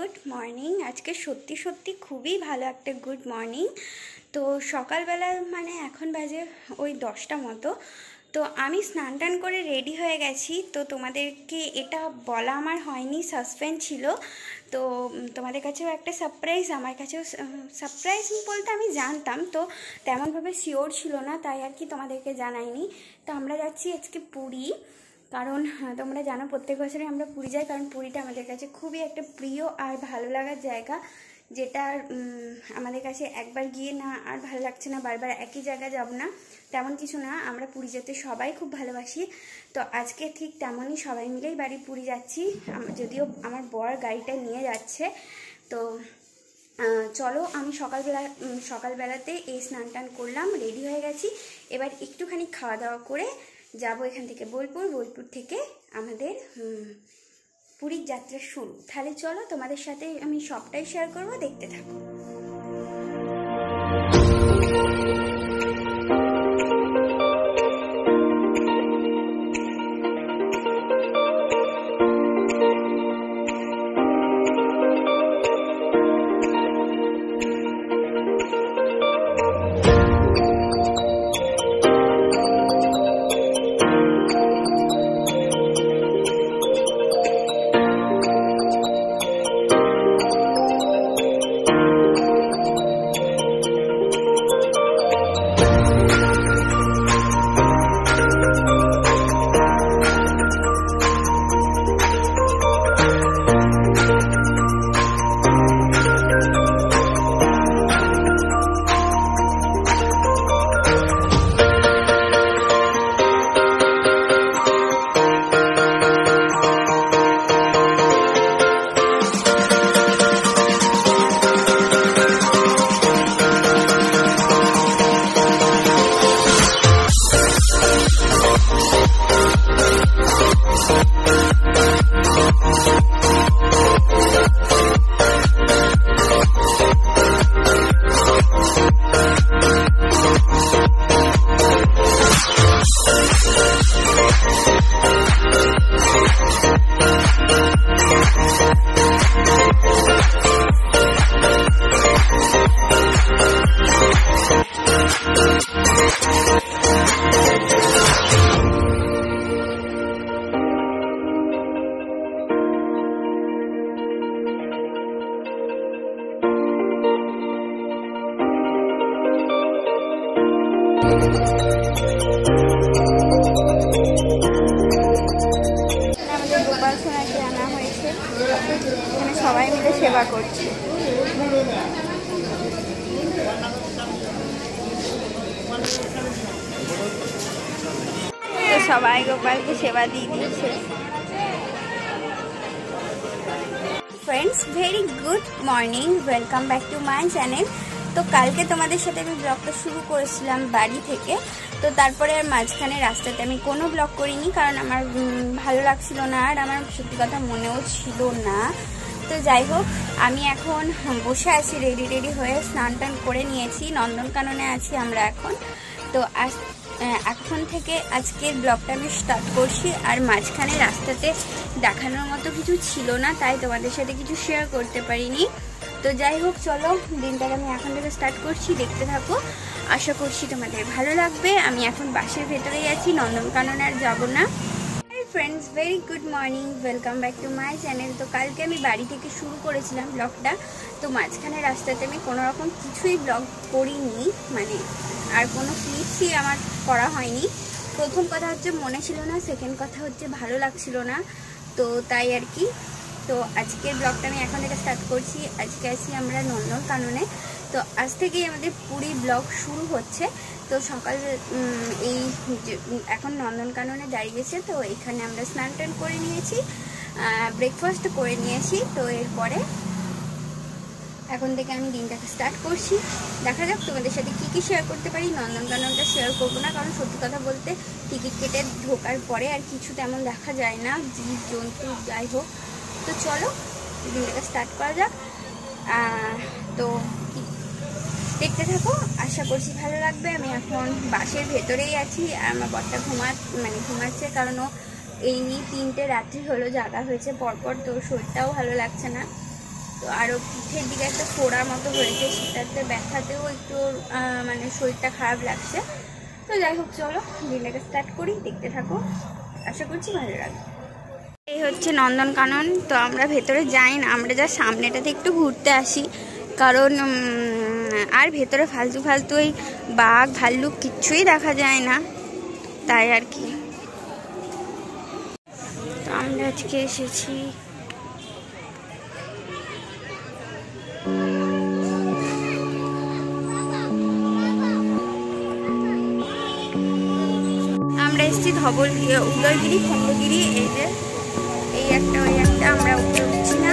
Good morning. আজকে সত্যি সত্যি খুবই ভালো একটা গুড মর্নিং। তো সকালবেলা মানে এখন বাজে ওই 10টা মতো। তো আমি স্নান টান করে রেডি হয়ে গেছি। তো তোমাদেরকে এটা বলা আমার হয়নি, সাসপেন্স ছিল। তো তোমাদের কাছেও একটা সারপ্রাইজ, আমার কাছেও সারপ্রাইজ বলতে আমি জানতাম, তো তেমনভাবে শিওর ছিল না, তাই আর কি তোমাদেরকে জানাইনি। তো আমরা যাচ্ছি আজকে পুরী, কারণ তোমরা জানো প্রত্যেক বছরই আমরা পুরী যাই, কারণ পুরীটা আমাদের কাছে খুবই একটা প্রিয় আর ভালো লাগার জায়গা, যেটা আমাদের কাছে একবার গিয়ে না আর ভালো লাগছে না, বারবার একই জায়গায় যাব না, তেমন কিছু না। আমরা পুরী যেতে সবাই খুব ভালোবাসি। তো আজকে ঠিক তেমনই সবাই মিলেই বাড়ি পুরী যাচ্ছি, যদিও আমার বর গাড়িটা নিয়ে যাচ্ছে। তো চলো, আমি সকালবেলাতে এই স্নান টান করলাম, রেডি হয়ে গেছি। এবার একটুখানি খাওয়া দাওয়া করে যাব এখান থেকে বোলপুর থেকে আমাদের পুরীর যাত্রা শুরু। তাহলে চলো, তোমাদের সাথে আমি সবটাই শেয়ার করব, দেখতে থাকো। আমাদের গোপাল সোনাকে আনা হয়েছে, এখানে সবাই মিলে সেবা করছে। তো সবাই গোপালকে সেবা দিয়ে দিচ্ছে। Friends, very good morning, welcome back to my channel. তো কালকে তোমাদের সাথে আমি ব্লগটা শুরু করেছিলাম বাড়ি থেকে, তো তারপরে আর মাঝখানে রাস্তাতে আমি কোনো ব্লগ করিনি, কারণ আমার ভালো লাগছিল না আর আমার সত্যি কথা মনেও ছিল না। তো যাই হোক, আমি এখন বসে আছি রেডি হয়ে, স্নান টান করে নিয়েছি, নন্দনকাননে আছি আমরা এখন। তো এখন থেকে আজকের ব্লগটা আমি স্টার্ট করছি, আর মাঝখানে রাস্তাতে দেখানোর মতো কিছু ছিল না, তাই তোমাদের সাথে কিছু শেয়ার করতে পারিনি। তো যাই হোক, চলো দিনটাকে আমি এখন থেকে স্টার্ট করছি, দেখতে থাকো, আশা করছি তোমাদের ভালো লাগবে। আমি এখন বাসের ভেতরেই আছি, নন্দনকাননে আর যাবো না। Friends, very good morning, welcome back to my channel. তো কালকে আমি বাড়ি থেকে শুরু করেছিলাম ব্লগটা, তো মাঝখানে রাস্তাতে আমি কোনো রকম কিছুই ব্লগ করিনি, মানে আর কোনো ক্লিপসই আমার করা হয়নি। প্রথম কথা হচ্ছে মনে ছিল না, সেকেন্ড কথা হচ্ছে ভালো লাগছিল না, তো তাই আর কি। তো আজকের ব্লগটা আমি এখন থেকে স্টার্ট করছি। আজকে আছি আমরা নন্দনকাননে, তো আজ থেকেই আমাদের পুরী ব্লগ শুরু হচ্ছে। তো সকাল এই এখন নন্দনকাননে দাঁড়িয়েছে, তো এখানে আমরা স্নান টান করে নিয়েছি, ব্রেকফাস্ট করে নিয়েছি। তো এরপরে এখন থেকে আমি দিনটাকে স্টার্ট করছি, দেখা যাক তোমাদের সাথে কী শেয়ার করতে পারি। নন্দনকাননটা শেয়ার করবো না, কারণ সত্যি কথা বলতে টিকিট কেটে ঢোকার পরে আর কিছু তেমন দেখা যায় না, জীব জন্তু যাই হোক। তো চলো ভিডিওটা স্টার্ট করা যাক। তো দেখতে থাকো, আশা করছি ভালো লাগবে। আমি এখন বাসের ভেতরেই আছি, আর আমার বরটা ঘুমাচ্ছে, কারণ ও এই 3টে রাত্রি হলো জাগা হয়েছে পরপর, তো শরীরটাও ভালো লাগছে না। তো আরও পিঠের দিকে একটা ফোড়ার মতো হয়েছে, সেটাতে ব্যথাতেও একটু মানে শরীরটা খারাপ লাগছে। তো যাই হোক, চলো দিনটাকে স্টার্ট করি, দেখতে থাকো, আশা করছি ভালো লাগবে। এই হচ্ছে নন্দনকানন। তো আমরা ভেতরে যাই না, আমরা যা সামনেটাতে একটু ঘুরতে আসি, কারণ আর ভেতরে ফালতু ফালতু ওই বাঘ ভাল্লুক কিচ্ছুই দেখা যায় না, তাই আর কি। তো আমরা আজকে এসেছি উদয়গিরি খণ্ডগিরি, এই যে এই একটা ওই একটা, আমরা উপরে উঠছি না।